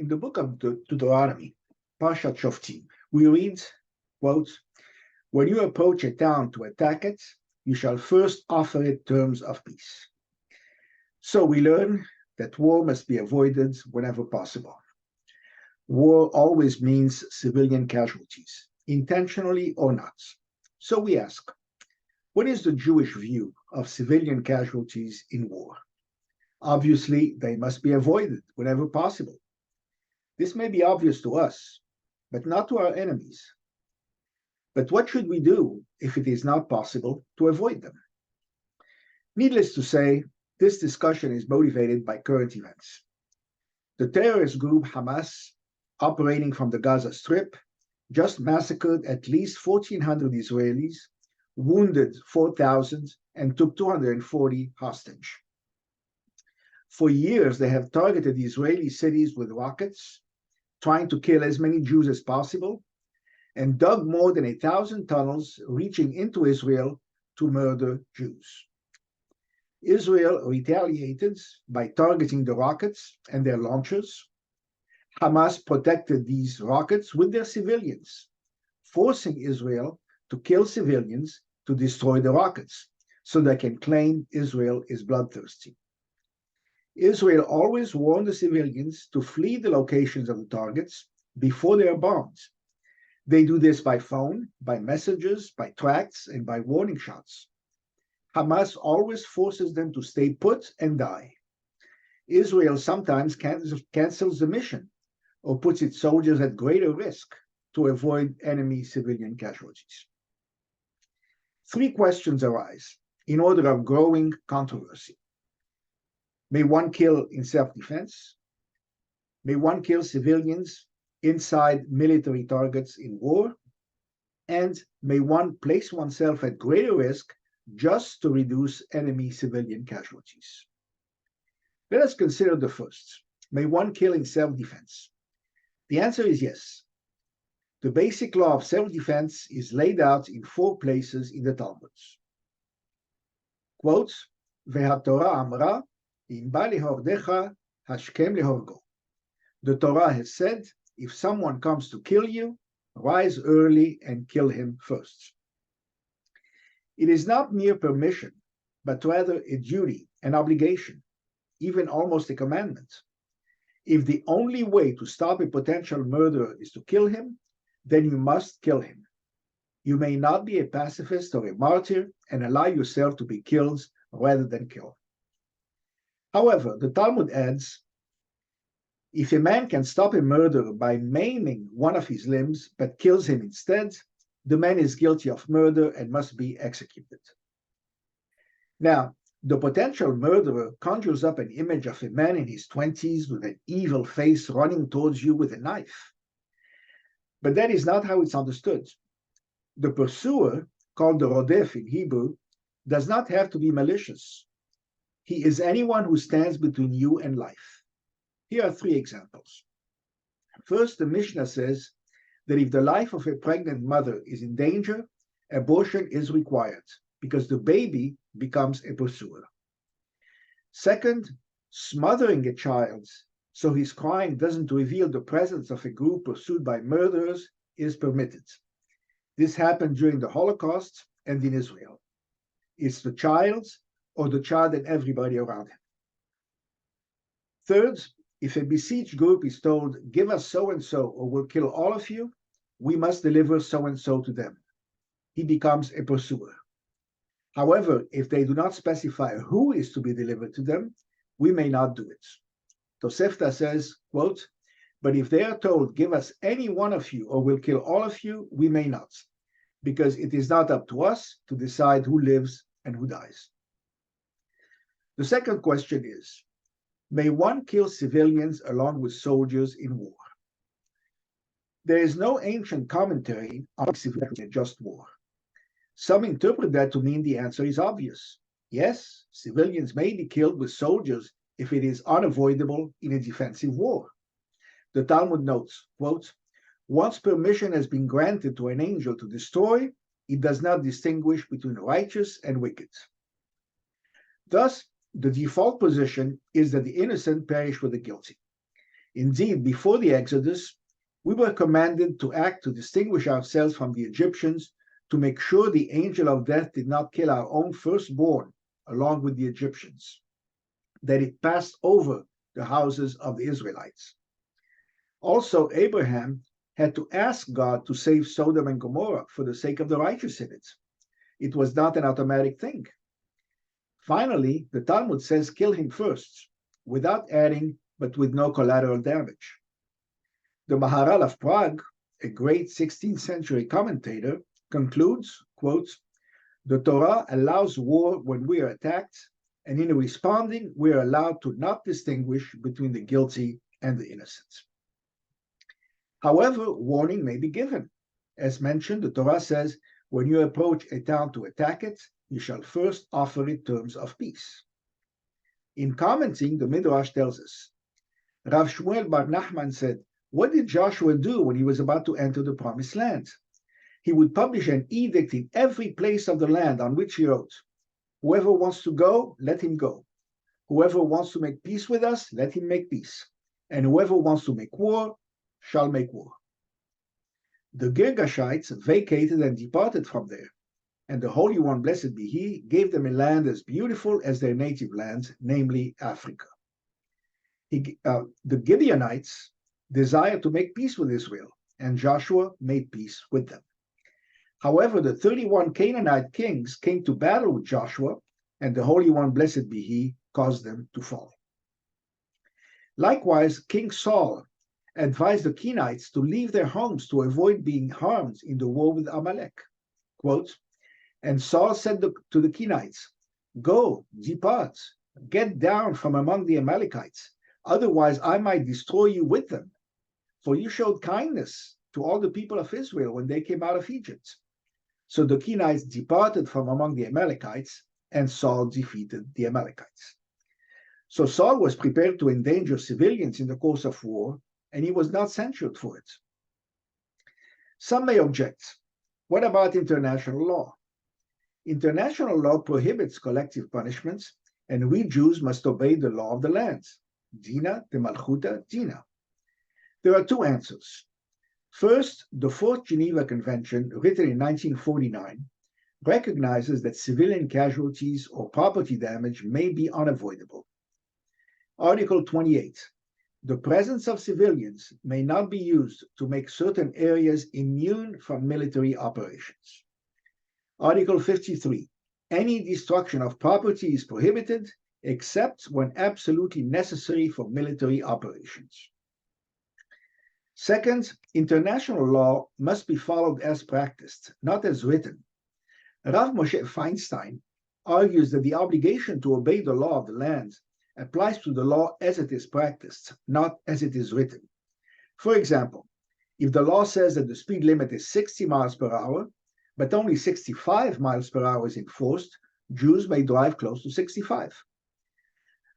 In the book of Deuteronomy, Parshat Shoftim, we read, quote, "When you approach a town to attack it, you shall first offer it terms of peace." So we learn that war must be avoided whenever possible. War always means civilian casualties, intentionally or not. So we ask, what is the Jewish view of civilian casualties in war? Obviously, they must be avoided whenever possible. This may be obvious to us, but not to our enemies. But what should we do if it is not possible to avoid them? Needless to say, this discussion is motivated by current events. The terrorist group Hamas, operating from the Gaza Strip, just massacred at least 1,400 Israelis, wounded 4,000, and took 240 hostage. For years, they have targeted Israeli cities with rockets, trying to kill as many Jews as possible, and dug more than 1,000 tunnels reaching into Israel to murder Jews. Israel retaliated by targeting the rockets and their launchers. Hamas protected these rockets with their civilians, forcing Israel to kill civilians to destroy the rockets, so they can claim Israel is bloodthirsty. Israel always warned the civilians to flee the locations of the targets before they are bombed. They do this by phone, by messages, by tracts, and by warning shots. Hamas always forces them to stay put and die. Israel sometimes cancels the mission or puts its soldiers at greater risk to avoid enemy civilian casualties. Three questions arise in order of growing controversy. May one kill in self-defense? May one kill civilians inside military targets in war? And may one place oneself at greater risk just to reduce enemy civilian casualties? Let us consider the first. May one kill in self-defense? The answer is yes. The basic law of self-defense is laid out in 4 places in the Talmud. Quote, "VehaTorah amra, im ba lehordecha, hashkem lehorgo." The Torah has said, if someone comes to kill you, rise early and kill him first. It is not mere permission, but rather a duty, an obligation, even almost a commandment. If the only way to stop a potential murderer is to kill him, then you must kill him. You may not be a pacifist or a martyr and allow yourself to be killed rather than kill. However, the Talmud adds, if a man can stop a murderer by maiming one of his limbs but kills him instead, the man is guilty of murder and must be executed. Now, the potential murderer conjures up an image of a man in his 20s with an evil face running towards you with a knife. But that is not how it's understood. The pursuer, called the rodef in Hebrew, does not have to be malicious. He is anyone who stands between you and life. Here are 3 examples. First, the Mishnah says that if the life of a pregnant mother is in danger, abortion is required because the baby becomes a pursuer. Second, smothering a child so his crying doesn't reveal the presence of a group pursued by murderers is permitted. This happened during the Holocaust and in Israel. It's the child or the child and everybody around him. Third, if a besieged group is told, give us so-and-so or we'll kill all of you, we must deliver so-and-so to them. He becomes a pursuer. However, if they do not specify who is to be delivered to them, we may not do it. Tosefta says, quote, but if they are told, give us any one of you or we'll kill all of you, we may not, because it is not up to us to decide who lives and who dies. The second question is, may one kill civilians along with soldiers in war? There is no ancient commentary on civilians in a just war. Some interpret that to mean the answer is obvious. Yes, civilians may be killed with soldiers if it is unavoidable in a defensive war. The Talmud notes, quote, once permission has been granted to an angel to destroy, it does not distinguish between righteous and wicked. Thus, the default position is that the innocent perish with the guilty. Indeed, before the Exodus, we were commanded to act to distinguish ourselves from the Egyptians, to make sure the angel of death did not kill our own firstborn along with the Egyptians, that it passed over the houses of the Israelites. Also, Abraham had to ask God to save Sodom and Gomorrah for the sake of the righteous in it. It was not an automatic thing. Finally, the Talmud says, kill him first, without adding, but with no collateral damage. The Maharal of Prague, a great 16th century commentator, concludes, quotes, the Torah allows war when we are attacked, and in responding, we are allowed to not distinguish between the guilty and the innocent. However, warning may be given. As mentioned, the Torah says, when you approach a town to attack it, you shall first offer it terms of peace. In commenting, the Midrash tells us, Rav Shmuel bar Nachman said, what did Joshua do when he was about to enter the promised land? He would publish an edict in every place of the land on which he wrote, whoever wants to go, let him go. Whoever wants to make peace with us, let him make peace. And whoever wants to make war, shall make war. The Girgashites vacated and departed from there, and the Holy One, blessed be He, gave them a land as beautiful as their native land, namely Africa. The Gibeonites desired to make peace with Israel, and Joshua made peace with them. However, the 31 Canaanite kings came to battle with Joshua, and the Holy One, blessed be He, caused them to fall. Likewise, King Saul advised the Kenites to leave their homes to avoid being harmed in the war with Amalek. Quote, and Saul said to the Kenites, go, depart, get down from among the Amalekites, otherwise I might destroy you with them. For you showed kindness to all the people of Israel when they came out of Egypt. So the Kenites departed from among the Amalekites, and Saul defeated the Amalekites. So Saul was prepared to endanger civilians in the course of war, and he was not censured for it. Some may object, what about international law? International law prohibits collective punishments, and we Jews must obey the law of the land. Dina de Malchuta Dina. There are two answers. First, the Fourth Geneva Convention, written in 1949, recognizes that civilian casualties or property damage may be unavoidable. Article 28. The presence of civilians may not be used to make certain areas immune from military operations. Article 53. Any destruction of property is prohibited except when absolutely necessary for military operations. Second, international law must be followed as practiced, not as written. Rav Moshe Feinstein argues that the obligation to obey the law of the land applies to the law as it is practiced, not as it is written. For example, if the law says that the speed limit is 60 miles per hour, but only 65 miles per hour is enforced, Jews may drive close to 65.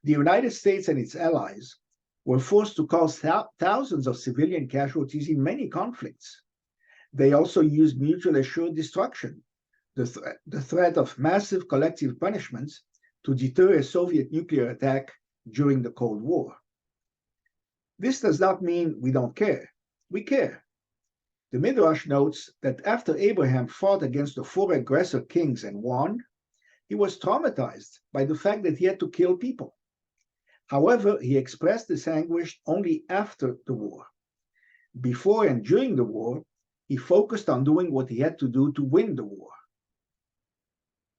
The United States and its allies were forced to cause thousands of civilian casualties in many conflicts. They also used mutually assured destruction, the threat of massive collective punishments, to deter a Soviet nuclear attack during the Cold War. This does not mean we don't care. We care. The Midrash notes that after Abraham fought against the 4 aggressor kings and won, he was traumatized by the fact that he had to kill people. However, he expressed this anguish only after the war. Before and during the war, he focused on doing what he had to do to win the war.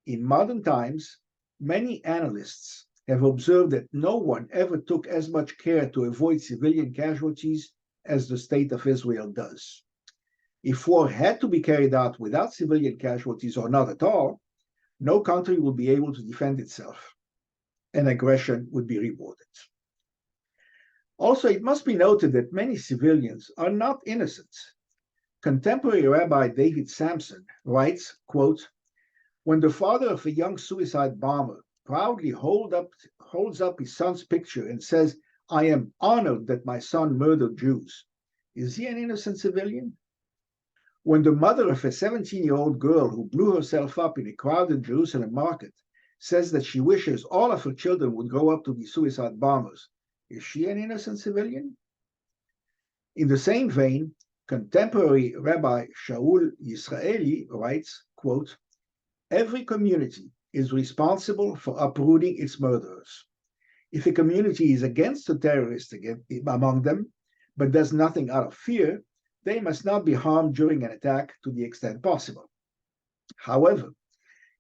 In modern times, many analysts have observed that no one ever took as much care to avoid civilian casualties as the State of Israel does. If war had to be carried out without civilian casualties or not at all, no country would be able to defend itself, and aggression would be rewarded. Also, it must be noted that many civilians are not innocent. Contemporary Rabbi David Sampson writes, quote, when the father of a young suicide bomber proudly holds up his son's picture and says, I am honored that my son murdered Jews, is he an innocent civilian? When the mother of a 17-year-old girl who blew herself up in a crowded Jerusalem market says that she wishes all of her children would grow up to be suicide bombers, is she an innocent civilian? In the same vein, contemporary Rabbi Shaul Yisraeli writes, quote, "Every community is responsible for uprooting its murderers. If a community is against the terrorists among them, but does nothing out of fear, they must not be harmed during an attack to the extent possible. However,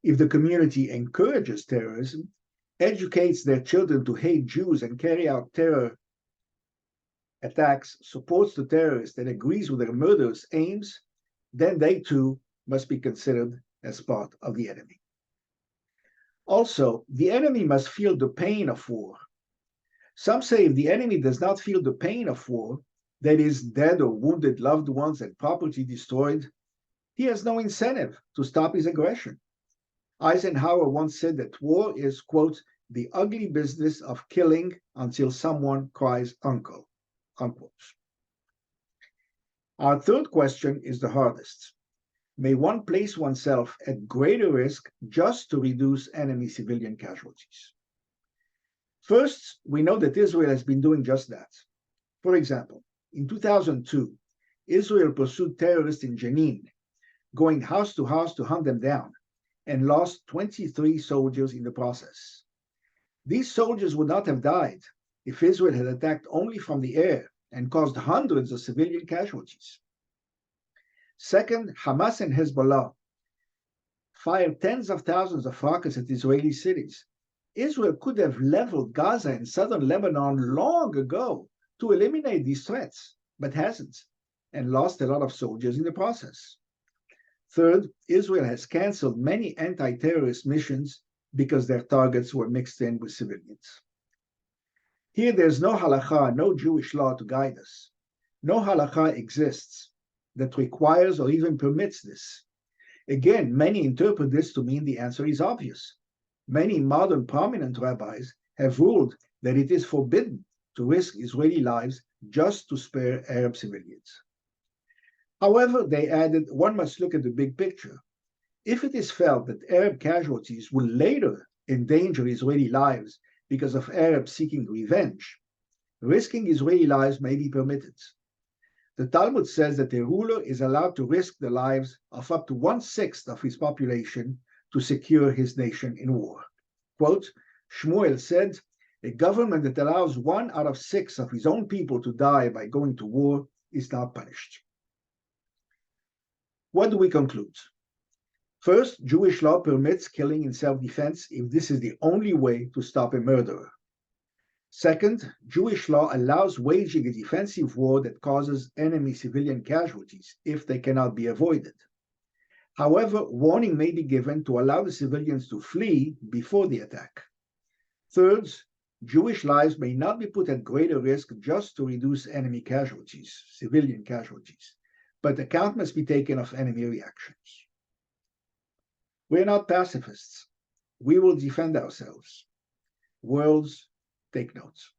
if the community encourages terrorism, educates their children to hate Jews and carry out terror attacks, supports the terrorists, and agrees with their murderous aims, then they too must be considered as part of the enemy. Also, the enemy must feel the pain of war. Some say if the enemy does not feel the pain of war, that is, dead or wounded loved ones and property destroyed, he has no incentive to stop his aggression. Eisenhower once said that war is, quote, the ugly business of killing until someone cries uncle, unquote. Our third question is the hardest. May one place oneself at greater risk just to reduce enemy civilian casualties? First, we know that Israel has been doing just that. For example, in 2002, Israel pursued terrorists in Jenin, going house to house to hunt them down, and lost 23 soldiers in the process. These soldiers would not have died if Israel had attacked only from the air and caused hundreds of civilian casualties. Second, Hamas and Hezbollah fired tens of thousands of rockets at Israeli cities. Israel could have leveled Gaza and southern Lebanon long ago to eliminate these threats, but hasn't, and lost a lot of soldiers in the process. Third, Israel has canceled many anti-terrorist missions because their targets were mixed in with civilians. Here there's no halakha, no Jewish law to guide us. No halakha exists that requires or even permits this. Again, many interpret this to mean the answer is obvious. Many modern prominent rabbis have ruled that it is forbidden to risk Israeli lives just to spare Arab civilians. However, they added, one must look at the big picture. If it is felt that Arab casualties will later endanger Israeli lives because of Arabs seeking revenge, risking Israeli lives may be permitted. The Talmud says that a ruler is allowed to risk the lives of up to 1/6 of his population to secure his nation in war. Quote, Shmuel said, a government that allows 1 out of 6 of his own people to die by going to war is not punished. What do we conclude? First, Jewish law permits killing in self-defense if this is the only way to stop a murderer. Second, Jewish law allows waging a defensive war that causes enemy civilian casualties if they cannot be avoided. However, warning may be given to allow the civilians to flee before the attack. Third, Jewish lives may not be put at greater risk just to reduce enemy casualties, civilian casualties, but account must be taken of enemy reactions. We're not pacifists. We will defend ourselves. Worlds, take notes.